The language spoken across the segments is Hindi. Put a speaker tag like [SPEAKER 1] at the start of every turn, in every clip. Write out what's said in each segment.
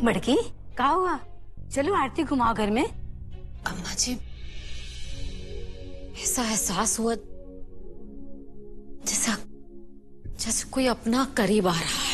[SPEAKER 1] बड़की क्या हुआ? चलो आरती घुमाओ घर में।
[SPEAKER 2] अम्मा जी, ऐसा एहसास हुआ जैसा जैसे कोई अपना करीब आ रहा है।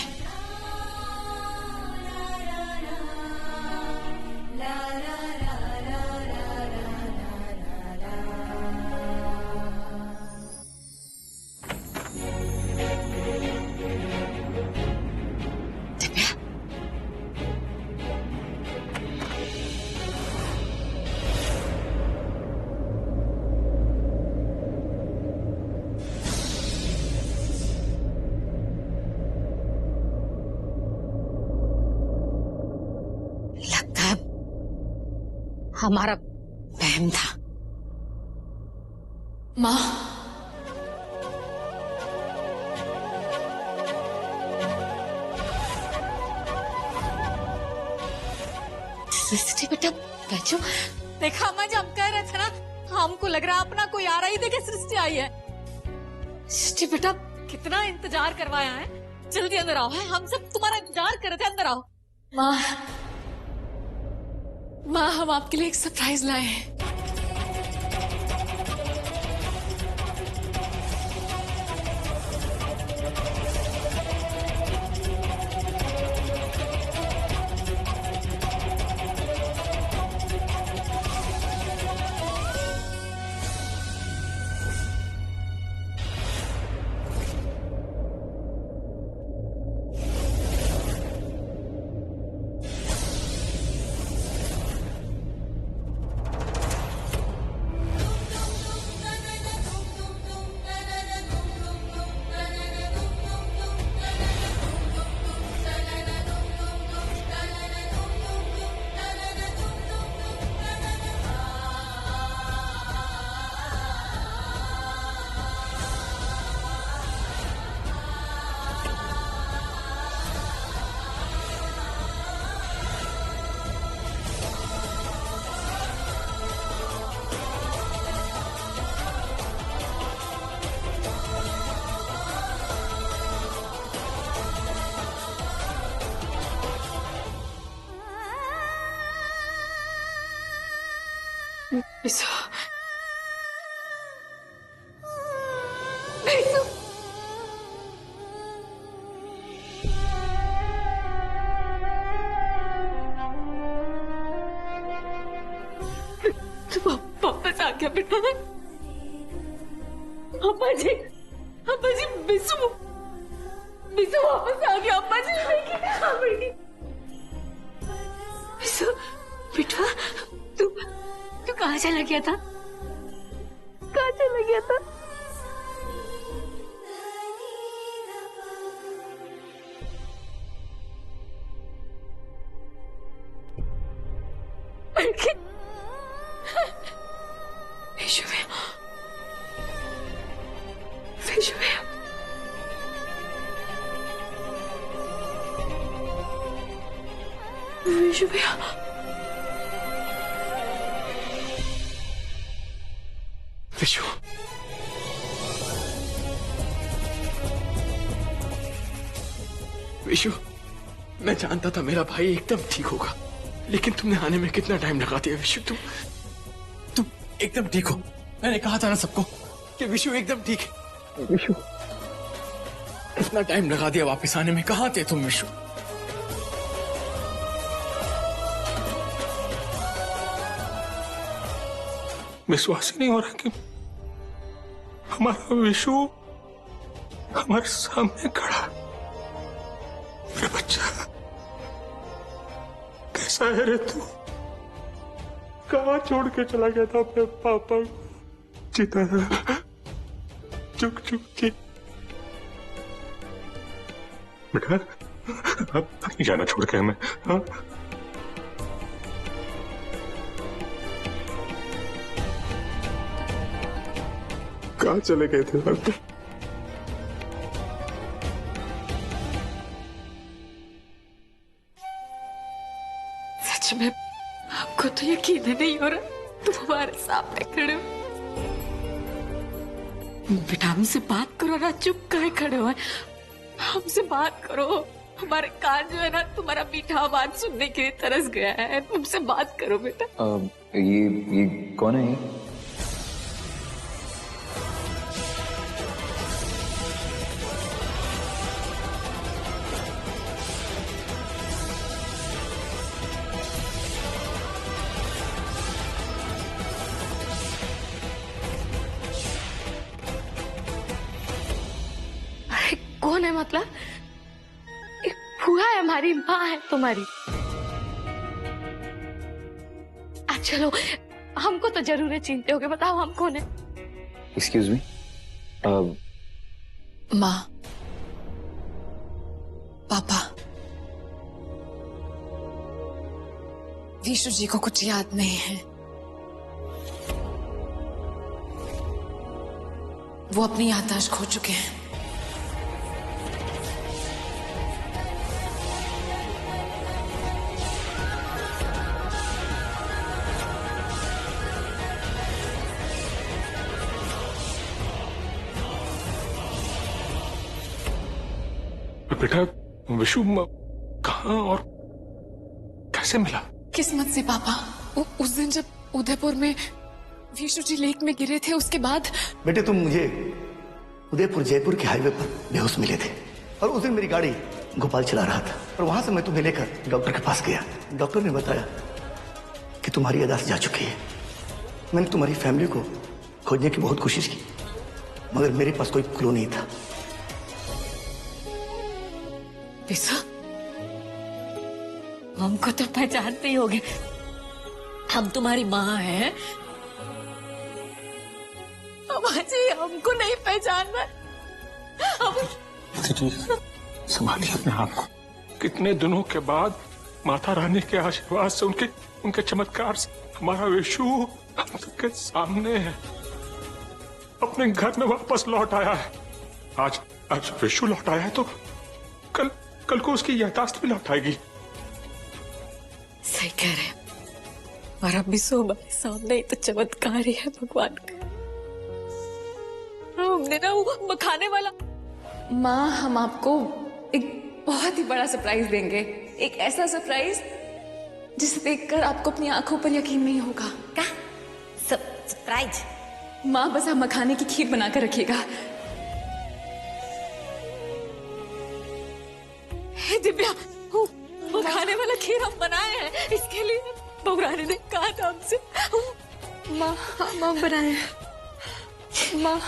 [SPEAKER 2] हमारा वहम था। माँ, सृष्टि बेटा बच्चों, देखा अम्मा जी, हम कह रहे थे ना, हमको लग रहा अपना कोई आ रहा ही देखे सृष्टि आई है। सृष्टि बेटा, कितना इंतजार करवाया है, जल्दी अंदर आओ। है हम सब तुम्हारा इंतजार कर रहे थे, अंदर आओ। माँ, हम आपके लिए एक सरप्राइज लाए हैं। Bisu. Bisu. तू वापस आ गया बेटा। अम्मा जी, बिसु वापस आ गया। अम्मा जी, बिसु बेटा, तू कहाँ चला गया था? विशु भैया, विशु, विशु, मैं जानता था मेरा भाई एकदम ठीक होगा, लेकिन तुमने आने में कितना टाइम लगा दिया। विशु, तुम एकदम ठीक हो। मैंने कहा था ना सबको कि विशु एकदम ठीक है। विशु, कितना टाइम लगा दिया वापस आने में। कहाँ थे तुम विशु? विश्वास ही नहीं हो रहा कि हमारा विशु हमारे सामने खड़ा। मेरा बच्चा कैसा है रे तू? कहाँ छोड़ के चला गया था अपने पापा को? चिता चुक के। बेटा, अब नहीं जाना छोड़ के हमें। हाँ, कहाँ चले गए थे आप? सच में आपको तो यकीन ही नहीं हो रहा, तुम हमारे सामने खड़े हो। बेटा, हमसे बात करो ना, चुप काहे खड़े हो? हमसे बात करो,
[SPEAKER 3] हमारे कान जो है ना तुम्हारा मीठा आवाज सुनने के लिए तरस गया है। मुझसे बात करो बेटा।
[SPEAKER 4] ये कौन है?
[SPEAKER 3] कौन है मतलब? फूआ है, हमारी माँ है तुम्हारी। चलो हमको तो जरूर चिंते होगे, बताओ हम कौन है?
[SPEAKER 4] एक्सक्यूज मी,
[SPEAKER 3] माँ, पापा, विशु जी को कुछ याद नहीं है। वो अपनी याददाश्त खो चुके हैं।
[SPEAKER 2] बेटा विशु कहाँ और कैसे मिला?
[SPEAKER 3] किस्मत से पापा, उस दिन जब उदयपुर में विशु जी लेक में गिरे थे, उसके बाद।
[SPEAKER 5] बेटे तुम मुझे उदयपुर जयपुर के हाईवे पर बेहोश मिले थे और उस दिन मेरी गाड़ी गोपाल चला रहा था और वहां से मैं तुम्हें लेकर डॉक्टर के पास गया। डॉक्टर ने बताया कि तुम्हारी याददाश्त जा चुकी है। मैंने तुम्हारी फैमिली को खोजने की बहुत कोशिश की मगर मेरे पास कोई क्लू नहीं था।
[SPEAKER 3] हमको तो पहचानते ही होगे, हम तुम्हारी माँ हैं। जी हमको नहीं पहचान रहा।
[SPEAKER 2] संभालिए अपने आप को। कितने दिनों के बाद माता रानी के आशीर्वाद से, उनके चमत्कार से हमारा विशु हम सबके सामने है, अपने घर में वापस लौट आया है। आज विशु लौट आया है तो कल को उसकी याददाश्त भी लौट आएगी।
[SPEAKER 3] सही कह रहे हैं, और अब भी सो हमारे सामने ही तो चमत्कार ही है भगवान का। हमने ना वो मखाने वाला।
[SPEAKER 6] माँ, हम आपको एक बहुत ही बड़ा सरप्राइज देंगे, एक ऐसा सरप्राइज जिसे देखकर आपको अपनी आंखों पर यकीन नहीं होगा।
[SPEAKER 3] क्या सरप्राइज?
[SPEAKER 6] माँ, बस आप मखाने की खीर बनाकर रखिएगा।
[SPEAKER 3] दिव्या, वो खाने वाला खीर हम बनाए हैं, इसके लिए बबुरानी ने कहा था हमसे।
[SPEAKER 6] माँ बनाए। माँ,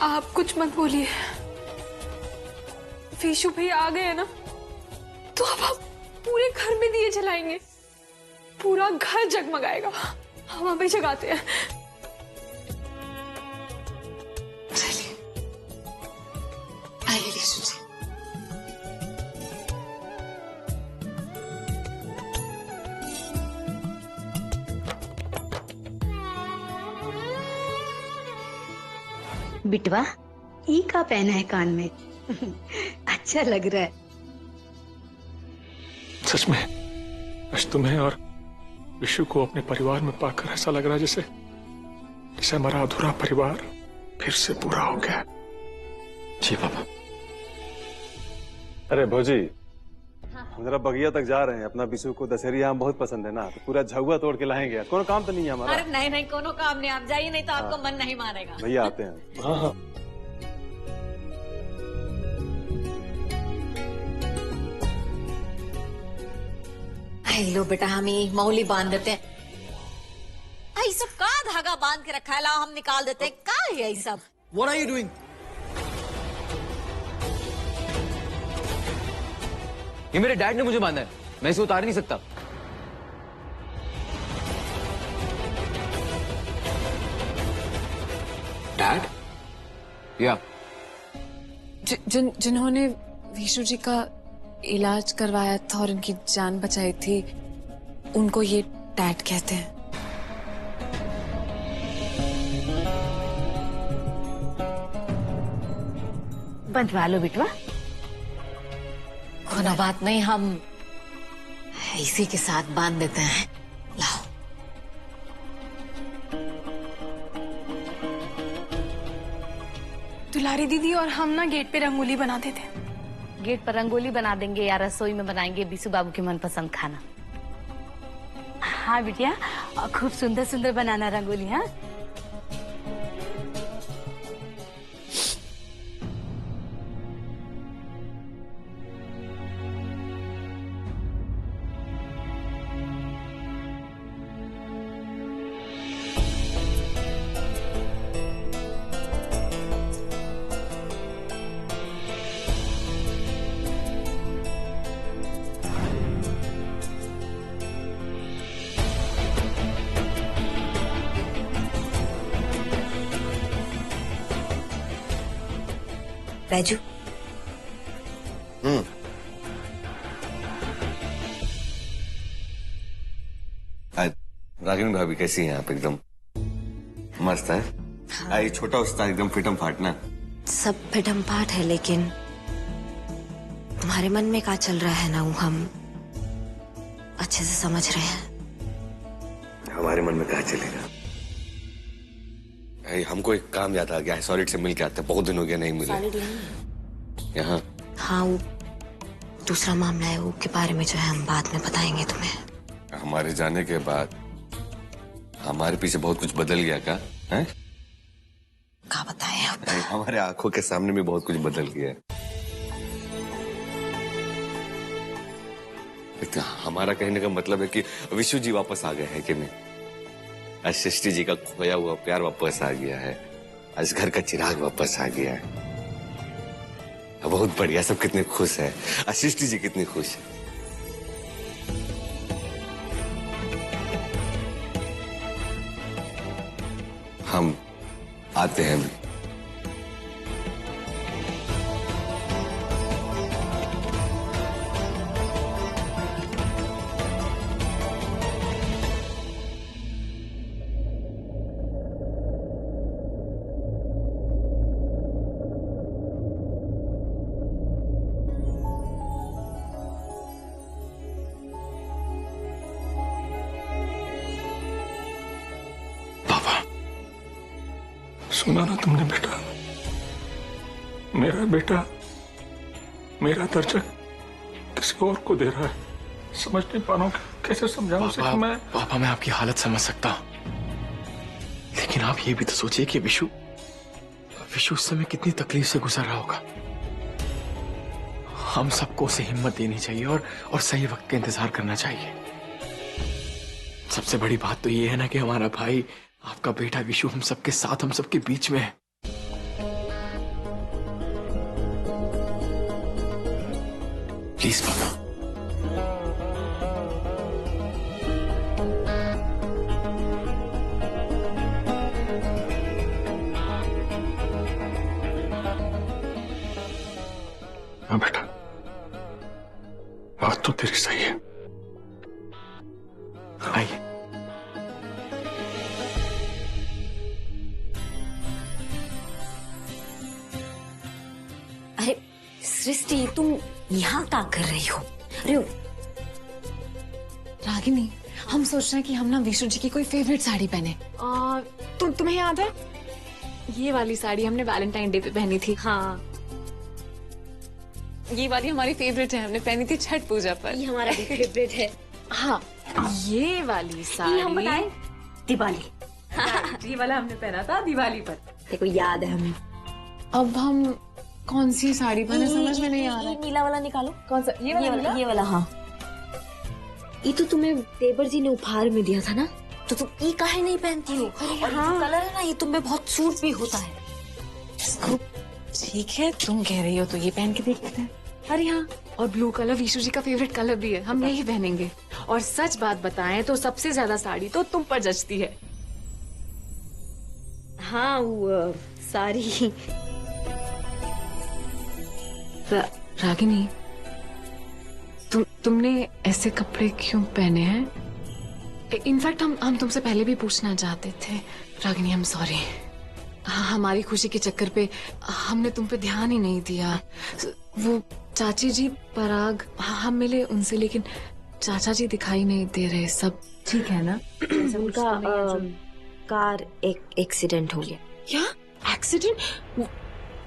[SPEAKER 6] आप कुछ मत बोलिए। विशु भैया आ गए ना, तो अब हम पूरे घर में दिए जलाएंगे, पूरा घर जगमगाएगा। हम अभी जगाते हैं।
[SPEAKER 3] चलिए, आइए विशु जी।
[SPEAKER 1] बिटवा, ई का पहना है कान में? अच्छा लग रहा है।
[SPEAKER 2] सच में आज तुम्हें और विशु को अपने परिवार में पाकर ऐसा लग रहा है जैसे हमारा अधूरा परिवार फिर से पूरा हो गया। जी पापा।
[SPEAKER 7] अरे भौजी, हम जरा बगिया तक जा रहे हैं। अपना विशु को दशहरी आम बहुत पसंद है ना, तो पूरा झगुआ तोड़ के लाएंगे। कोनो काम तो नहीं है हमारा?
[SPEAKER 3] अरे नहीं, कोनो काम नहीं, आप जाइए, नहीं तो आपको मन नहीं मानेगा।
[SPEAKER 7] भैया आते हैं।
[SPEAKER 2] हाँ।
[SPEAKER 3] लो बेटा, हम ही मौली बांध देते हैं। ये सब का धागा बांध के रखा है, लाओ हम निकाल देते हैं। का है ये सब?
[SPEAKER 8] What are you doing?
[SPEAKER 4] ये मेरे डैड ने मुझे बांधा है, मैं इसे उतार नहीं सकता।
[SPEAKER 2] डैड?
[SPEAKER 4] या
[SPEAKER 6] जिन्होंने विशु जी का इलाज करवाया था और उनकी जान बचाई थी, उनको ये डैड कहते हैं।
[SPEAKER 1] बंधवा लो बिटवा।
[SPEAKER 3] कोनो बात नहीं, हम इसी के साथ बांध देते हैं। लाओ।
[SPEAKER 6] दुलारी दीदी और हम ना गेट पे रंगोली बनाते थे,
[SPEAKER 8] गेट पर रंगोली बना देंगे या रसोई में बनाएंगे बिशु बाबू के मनपसंद खाना।
[SPEAKER 1] हाँ बिटिया, खूब सुंदर सुंदर बनाना रंगोली। हाँ
[SPEAKER 3] राजू,
[SPEAKER 9] रागिनी भाभी कैसी हैं आप? एकदम मस्त है। हाँ। ये छोटा उस्ताद एकदम फिटम फाटना।
[SPEAKER 3] सब फिटम फाट है, लेकिन तुम्हारे मन में क्या चल रहा है ना, वो हम अच्छे से समझ रहे हैं।
[SPEAKER 9] हमारे मन में क्या चलेगा? हमको एक काम याद आ गया है, सॉलिड से मिल के आते हैं, बहुत दिन हो गया नहीं मिले। यहाँ
[SPEAKER 3] हाँ, वो दूसरा मामला है, वो के बारे में जो है हम बाद में बताएंगे तुम्हें।
[SPEAKER 9] हमारे जाने के बाद हमारे पीछे बहुत कुछ बदल गया क्या है?
[SPEAKER 3] क्या बताएं अब?
[SPEAKER 9] हमारे आंखों के सामने भी बहुत कुछ बदल गया है। तो हमारा कहने का मतलब है कि विशु जी वापस आ गए हैं कि नहीं? आज सृष्टि जी का खोया हुआ प्यार वापस आ गया है, आज घर का चिराग वापस आ गया है। बहुत बढ़िया, सब कितने खुश है। आज सृष्टि जी कितनी खुश है। हम आते हैं भी।
[SPEAKER 2] सुना ना तुमने बेटा, मेरा बेटा मेरा दर्जा किसी और को दे रहा है। समझ नहीं पा रहा हूं कैसे समझाऊं उसे कि मैं।
[SPEAKER 10] पापा, मैं आपकी हालत समझ सकता हूं, लेकिन आप ये भी तो सोचिए कि विशु उस समय कितनी तकलीफ से गुजर रहा होगा। हम सबको उसे हिम्मत देनी चाहिए और सही वक्त का इंतजार करना चाहिए। सबसे बड़ी बात तो ये है ना कि हमारा भाई, आपका बेटा विशु हम सबके साथ, हम सबके बीच में है। प्लीज पापा। हाँ बेटा, बात तो तेरी सही है। आइए।
[SPEAKER 3] अरे सृष्टि, तुम यहाँ क्या कर रही हो? अरे
[SPEAKER 6] रागिनी, हम सोच रहे हैं कि हम ना विशु जी की कोई फेवरेट साड़ी पहने। तुम्हें याद है ये वाली साड़ी हमने वैलेंटाइन डे पे पहनी थी?
[SPEAKER 3] हाँ,
[SPEAKER 6] ये वाली हमारी फेवरेट है, हमने पहनी थी छठ पूजा पर।
[SPEAKER 3] ये हमारा भी फेवरेट है।
[SPEAKER 6] हाँ, ये वाली साड़ी
[SPEAKER 3] हम बताएं, दिवाली।
[SPEAKER 6] ये वाला हमने पहना था दिवाली पर।
[SPEAKER 3] देखो याद है हमें।
[SPEAKER 6] अब हम कौन सी साड़ी पहने समझ में नहीं आ रहा।
[SPEAKER 3] नीला वाला निकालो।
[SPEAKER 6] कौन सा?
[SPEAKER 3] ये वाला। हाँ, ये तो तुम्हें देवर जी ने उपहार में दिया था ना, तो तुम ये काहे नहीं पहनती हो? और हाँ, कलर है ना, ये तुम्हें बहुत सूट भी होता है।
[SPEAKER 6] ठीक है, तुम कह रही हो तो ये पहन के देख लेते हैं। अरे हाँ, और ब्लू कलर विशु जी का फेवरेट कलर भी है, हम यही पहनेंगे। और सच बात बताएं तो सबसे ज्यादा साड़ी तो तुम पर जचती है।
[SPEAKER 3] हाँ, वो साड़ी।
[SPEAKER 6] रागिनी, तुमने ऐसे कपड़े क्यों पहने हैं? इनफैक्ट हम तुमसे पहले भी पूछना चाहते थे। रागिनी, हम सॉरी। हमारी खुशी के चक्कर पे हमने तुम पे ध्यान ही नहीं दिया। वो चाची जी पराग, हम मिले उनसे, लेकिन चाचा जी दिखाई नहीं दे रहे। सब ठीक है ना?
[SPEAKER 3] उनका कार एक एक्सीडेंट हो गया।
[SPEAKER 6] क्या एक्सीडेंट?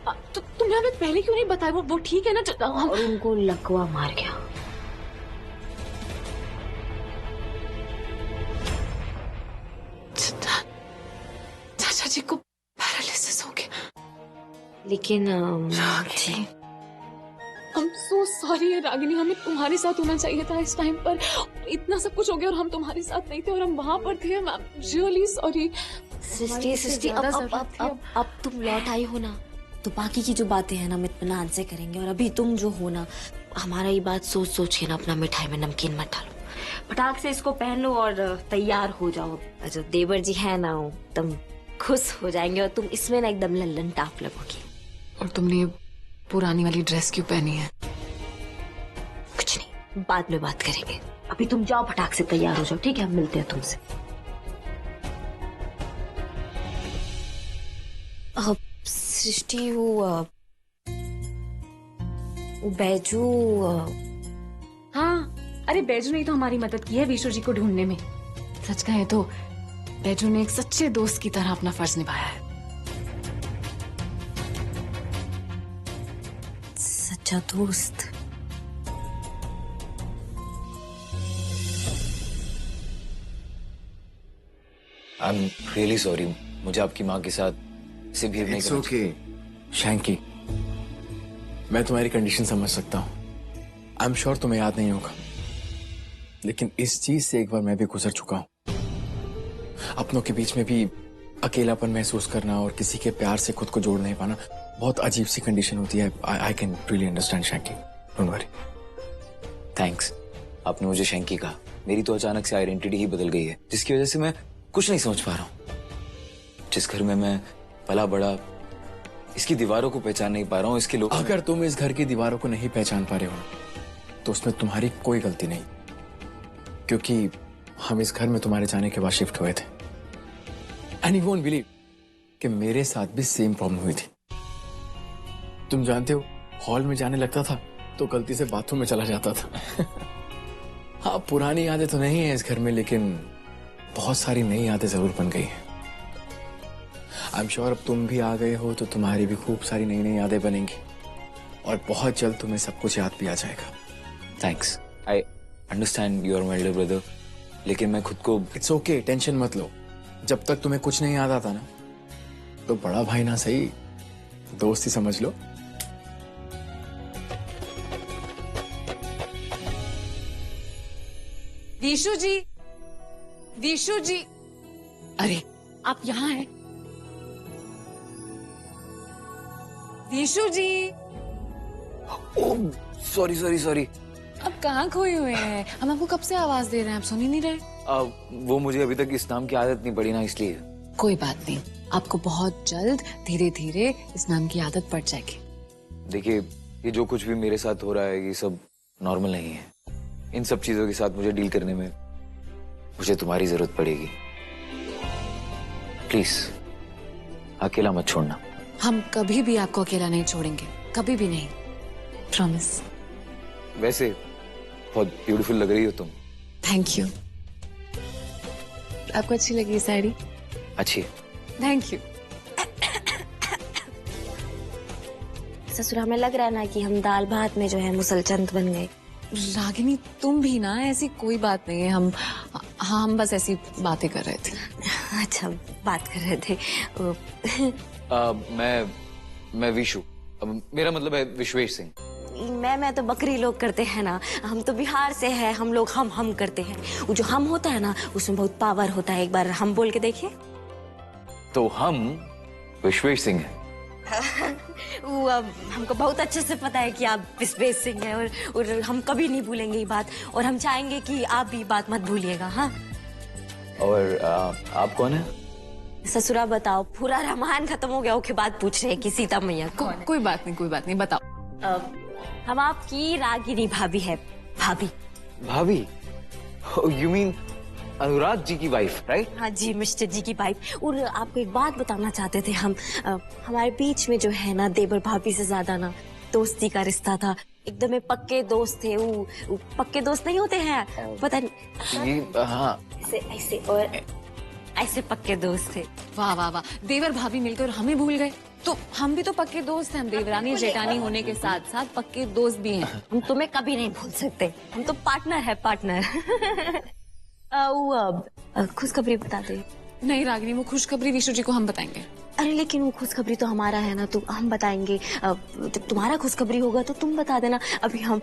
[SPEAKER 6] तो तुमने हमें पहले क्यों नहीं बताया? वो ठीक है ना?
[SPEAKER 3] और उनको लकवा मार गया।
[SPEAKER 6] चाचा जी को पैरालिसिस हो गया।
[SPEAKER 3] लेकिन
[SPEAKER 6] रागिनी, I'm so sorry है रागिनी, हमें तुम्हारे साथ होना चाहिए था इस टाइम पर। इतना सब कुछ हो गया और हम तुम्हारे साथ नहीं थे और हम वहां पर थे। I'm really sorry।
[SPEAKER 3] सृष्टि अब तुम लौट आई हो ना, तो बाकी की जो बातें हैं ना हम इत्मीनान से करेंगे। और अभी तुम जो हो ना, हमारा ये बात सोच सोच के ना अपना मिठाई में नमकीन मत डालो। फटाक से इसको पहन लो और तैयार हो जाओ। जो देवर जी है ना, तुम खुश हो जाएंगे और तुम इसमें ना एकदम लल्लन टाप लगोगी।
[SPEAKER 6] और तुमने ये पुरानी वाली ड्रेस क्यों पहनी है?
[SPEAKER 3] कुछ नहीं, बाद में बात करेंगे। अभी तुम जाओ, फटाक से तैयार हो जाओ, ठीक है? हम मिलते हैं तुमसे। सृष्टि, वो बैजू।
[SPEAKER 6] हाँ, अरे बैजू ने तो हमारी मदद की है विशु जी को ढूंढने में। सच कहे तो बैजू ने एक सच्चे दोस्त की तरह अपना फर्ज निभाया है।
[SPEAKER 3] सच्चा दोस्त?
[SPEAKER 4] आई एम रियली सॉरी, मुझे आपकी माँ के साथ ऐसे बिहेव नहीं करना चाहिए।
[SPEAKER 10] शैंकी, मैं तुम्हारी कंडीशन समझ सकता हूँ। आई एम श्योर तुम्हें याद नहीं होगा, लेकिन इस चीज से एक बार मैं भी गुजर चुका हूँ। अपनों के बीच में भी अकेलापन महसूस करना और किसी के प्यार से खुद को जोड़ नहीं पाना बहुत अजीब सी कंडीशन होती है। I can really understand Shanky, don't worry.
[SPEAKER 4] Thanks, आपने मुझे शैंकी कहा। मेरी तो अचानक से आइडेंटिटी ही बदल गई है, जिसकी वजह से मैं कुछ नहीं समझ पा रहा हूँ। जिस घर में मैं पला बड़ा, इसकी दीवारों को पहचान नहीं पा रहा हूँ, इसके लोग।
[SPEAKER 10] अगर तुम इस घर की दीवारों को नहीं पहचान पा रहे हो तो उसमें तुम्हारी कोई गलती नहीं, क्योंकि हम इस घर में तुम्हारे जाने के बाद शिफ्ट हुए थे। एंड यू वोंट बिलीव कि मेरे साथ भी सेम प्रॉब्लम हुई थी। तुम जानते हो, हॉल में जाने लगता था तो गलती से बाथरूम में चला जाता था। हाँ, पुरानी यादें तो नहीं है इस घर में, लेकिन बहुत सारी नई यादें जरूर बन गई हैं। आई एम श्योर अब तुम भी आ गए हो तो तुम्हारी भी खूब सारी नई नई यादें बनेंगी और बहुत जल्द तुम्हें सब कुछ याद भी आ जाएगा।
[SPEAKER 4] Thanks, I understand you are my elder brother, लेकिन मैं खुद को।
[SPEAKER 10] इट्स ओके, टेंशन मत लो। जब तक तुम्हें कुछ नहीं याद आता ना, तो बड़ा भाई ना सही, दोस्त ही समझ लो।
[SPEAKER 6] विशु जी, विशु जी, अरे आप यहाँ हैं? Vishu ji,
[SPEAKER 4] oh sorry sorry sorry.
[SPEAKER 6] आप कहाँ खोए हुए हैं? हम आपको कब से आवाज दे रहे हैं, आप सुन ही नहीं रहे।
[SPEAKER 4] वो मुझे अभी तक इस नाम की आदत नहीं पड़ी ना, इसलिए।
[SPEAKER 6] कोई बात नहीं, आपको बहुत जल्द धीरे धीरे इस नाम की आदत पड़ जाएगी।
[SPEAKER 4] देखिए, ये जो कुछ भी मेरे साथ हो रहा है ये सब नॉर्मल नहीं है। इन सब चीजों के साथ मुझे डील करने में मुझे तुम्हारी जरूरत पड़ेगी। प्लीज अकेला मत छोड़ना।
[SPEAKER 6] हम कभी भी आपको अकेला नहीं छोड़ेंगे, कभी भी नहीं, प्रॉमिस।
[SPEAKER 4] वैसे बहुत ब्यूटीफुल लग रही हो तुम।
[SPEAKER 6] Thank you. आपको अच्छी लगी साड़ी?
[SPEAKER 4] अच्छी।
[SPEAKER 6] Thank you.
[SPEAKER 3] ससुरा में लग रहा है ना कि हम दाल भात में जो है मुसलचंद बन गए।
[SPEAKER 6] रागिनी, तुम भी ना, ऐसी कोई बात नहीं है। हम बस ऐसी बातें कर रहे थे।
[SPEAKER 3] अच्छा, बात कर रहे थे।
[SPEAKER 4] मैं विशु, मेरा मतलब है विश्वेश सिंह।
[SPEAKER 3] मैं तो बकरी लोग करते हैं ना, हम तो बिहार से हैं। हम लोग हम करते हैं। वो जो हम होता है ना, उसमें बहुत पावर होता है। एक बार हम बोल के देखिए।
[SPEAKER 4] तो हम विश्वेश सिंह हैं।
[SPEAKER 3] वो हमको बहुत अच्छे से पता है कि आप विश्वेश सिंह हैं, और हम कभी नहीं भूलेंगे ये बात, और हम चाहेंगे कि आप भी बात मत भूलिएगा। हाँ।
[SPEAKER 4] और आप कौन है?
[SPEAKER 3] ससुरा बताओ, पूरा रामायण खत्म हो गया उसके बाद पूछ रहे हैं कि सीता मैया कौन है?
[SPEAKER 6] कोई बात नहीं, कोई बात नहीं, बताओ।
[SPEAKER 3] हम आपकी रागिनी भाभी है। भाभी?
[SPEAKER 4] भाभी? यू मीन अनुराग जी की वाइफ, राइट?
[SPEAKER 3] हाँ जी, मिस्टर जी की वाइफ। और आपको एक बात बताना चाहते थे हम, हमारे बीच में जो है ना, देवर भाभी से ज्यादा ना दोस्ती का रिश्ता था। एकदम पक्के दोस्त थे। वो पक्के दोस्त नहीं होते हैं, पता नहीं।
[SPEAKER 4] हाँ,
[SPEAKER 3] ऐसे और ऐसे पक्के दोस्त थे।
[SPEAKER 6] वाह वाह वाह, देवर भाभी मिलकर हमें भूल गए।
[SPEAKER 3] तो हम भी तो पक्के दोस्त हैं, हम देवरानी जेठानी होने के साथ साथ पक्के दोस्त भी हैं। हम तुम्हें कभी नहीं भूल सकते, हम तो पार्टनर है पार्टनर। वो खुशखबरी बता दे।
[SPEAKER 6] नहीं रागिनी, वो खुशखबरी विशु जी को हम बताएंगे।
[SPEAKER 3] अरे लेकिन वो खुशखबरी तो हमारा है ना, तो हम बताएंगे। जब तुम्हारा खुशखबरी होगा तो तुम बता देना। अभी हम